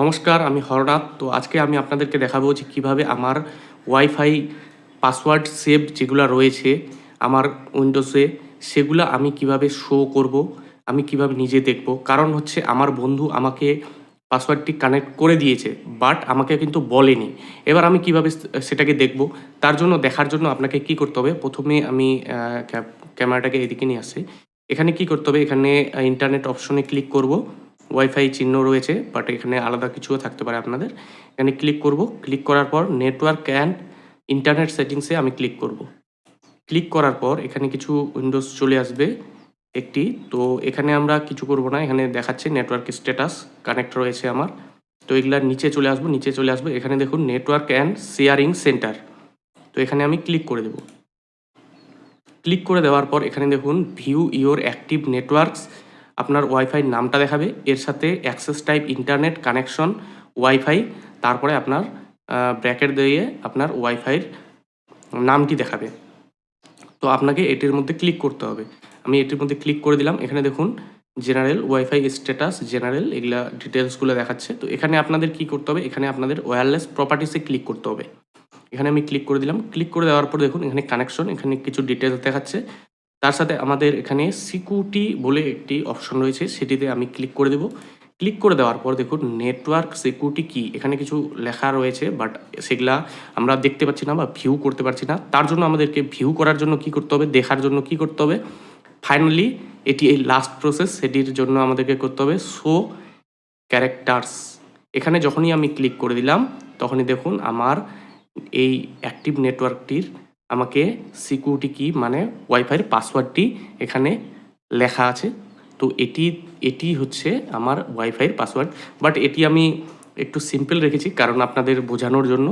নমস্কার, আমি হরনাথ। তো আজকে আমি আপনাদেরকে দেখাবো যে কীভাবে আমার ওয়াইফাই পাসওয়ার্ড সেভ যেগুলো রয়েছে আমার উইন্ডোজে, সেগুলো আমি কিভাবে শো করব, আমি কিভাবে নিজে দেখব। কারণ হচ্ছে আমার বন্ধু আমাকে পাসওয়ার্ডটি কানেক্ট করে দিয়েছে, বাট আমাকে কিন্তু বলেনি। এবার আমি কিভাবে সেটাকে দেখব, তার জন্য দেখার জন্য আপনাকে কি করতে হবে, প্রথমে আমি ক্যামেরাটাকে এদিকে নিয়ে আসি। এখানে কি করতে হবে, এখানে ইন্টারনেট অপশনে ক্লিক করব। ওয়াইফাই চিহ্ন রয়েছে, বাট এখানে আলাদা কিছুও থাকতে পারে আপনাদের। এখানে ক্লিক করব, ক্লিক করার পর নেটওয়ার্ক অ্যান্ড ইন্টারনেট সেটিংসে আমি ক্লিক করব। ক্লিক করার পর এখানে কিছু উইন্ডোজ চলে আসবে একটি। তো এখানে আমরা কিছু করব না, এখানে দেখাচ্ছে নেটওয়ার্ক স্ট্যাটাস কানেক্ট রয়েছে আমার। তো এগুলার নিচে চলে আসবো, এখানে দেখুন নেটওয়ার্ক অ্যান্ড শেয়ারিং সেন্টার। তো এখানে আমি ক্লিক করে দেব। ক্লিক করে দেওয়ার পর এখানে দেখুন ভিউ ইওর অ্যাক্টিভ নেটওয়ার্কস, আপনার ওয়াইফাই নামটা দেখাবে, এর সাথে access type internet connection wifi, তারপরে আপনার ব্র্যাকেট দিয়ে আপনার ওয়াইফাইয়ের নামটি দেখাবে। তো আপনাকে এটির মধ্যে ক্লিক করতে হবে। আমি এটির মধ্যে ক্লিক করে দিলাম। এখানে দেখুন জেনারেল ওয়াইফাই স্ট্যাটাস, জেনারেল এগুলা ডিটেলসগুলো দেখাচ্ছে। তো এখানে আপনাদের কি করতে হবে, এখানে আপনাদের ওয়্যারলেস প্রপার্টিসে ক্লিক করতে হবে। এখানে আমি ক্লিক করে দিলাম। ক্লিক করে দেওয়ার পর দেখুন এখানে কানেকশন, এখানে কিছু ডিটেলস দেখাচ্ছে। তার সাথে আমাদের এখানে সিকিউরিটি বলে একটি অপশন রয়েছে, সেটিতে আমি ক্লিক করে দেব। ক্লিক করে দেওয়ার পর দেখুন নেটওয়ার্ক সিকিউরিটি কি, এখানে কিছু লেখা রয়েছে, বাট সেগুলা আমরা দেখতে পাচ্ছি না বা ভিউ করতে পারছি না। তার জন্য আমাদেরকে ভিউ করার জন্য কি করতে হবে, দেখার জন্য কি করতে হবে, ফাইনালি এটি এই লাস্ট প্রসেস, সেটির জন্য আমাদেরকে করতে হবে শো ক্যারেক্টার্স। এখানে যখনই আমি ক্লিক করে দিলাম তখনই দেখুন আমার এই অ্যাক্টিভ নেটওয়ার্কটির আমাকে সিকিউরিটি কি মানে ওয়াইফাইয়ের পাসওয়ার্ডটি এখানে লেখা আছে। তো এটি হচ্ছে আমার ওয়াইফাইয়ের পাসওয়ার্ড, বাট এটি আমি একটু সিম্পল রেখেছি কারণ আপনাদের বোঝানোর জন্য।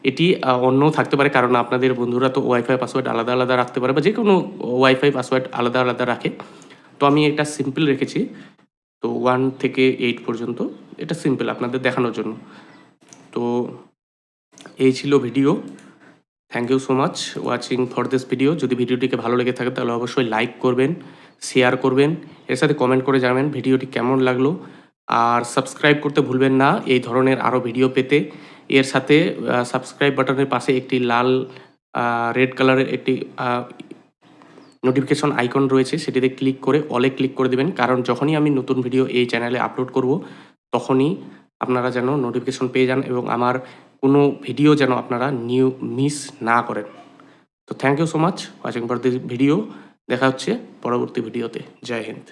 এটি অন্যও থাকতে পারে, কারণ আপনাদের বন্ধুরা তো ওয়াইফাই পাসওয়ার্ড আলাদা আলাদা রাখতে পারে বা যে কোনো ওয়াইফাই পাসওয়ার্ড আলাদা আলাদা রাখে। তো আমি এটা সিম্পল রেখেছি। তো 1 থেকে 8 পর্যন্ত, এটা সিম্পল আপনাদের দেখানোর জন্য। তো এই ছিল video. Thank you so much watching for this video. যদি ভিডিওটিকে ভালো লেগে থাকে তাহলে অবশ্যই লাইক করবেন, শেয়ার করবেন, এর সাথে কমেন্ট করে জানাবেন ভিডিওটি কেমন লাগলো। আর সাবস্ক্রাইব করতে ভুলবেন না এই ধরনের আরও ভিডিও পেতে। এর সাথে সাবস্ক্রাইব বাটনের পাশে একটি লাল রেড কালারের একটি নোটিফিকেশন আইকন রয়েছে, সেটিতে ক্লিক করে অলে ক্লিক করে দেবেন, কারণ যখনই আমি নতুন ভিডিও এই চ্যানেলে আপলোড করব তখনই আপনারা যেন নোটিফিকেশন পেয়ে যান এবং আমার কোনো ভিডিও যেন আপনারা মিস না করেন। তো thank you so much watching for this video. দেখা হচ্ছে পরবর্তী ভিডিওতে। জয় হিন্দ।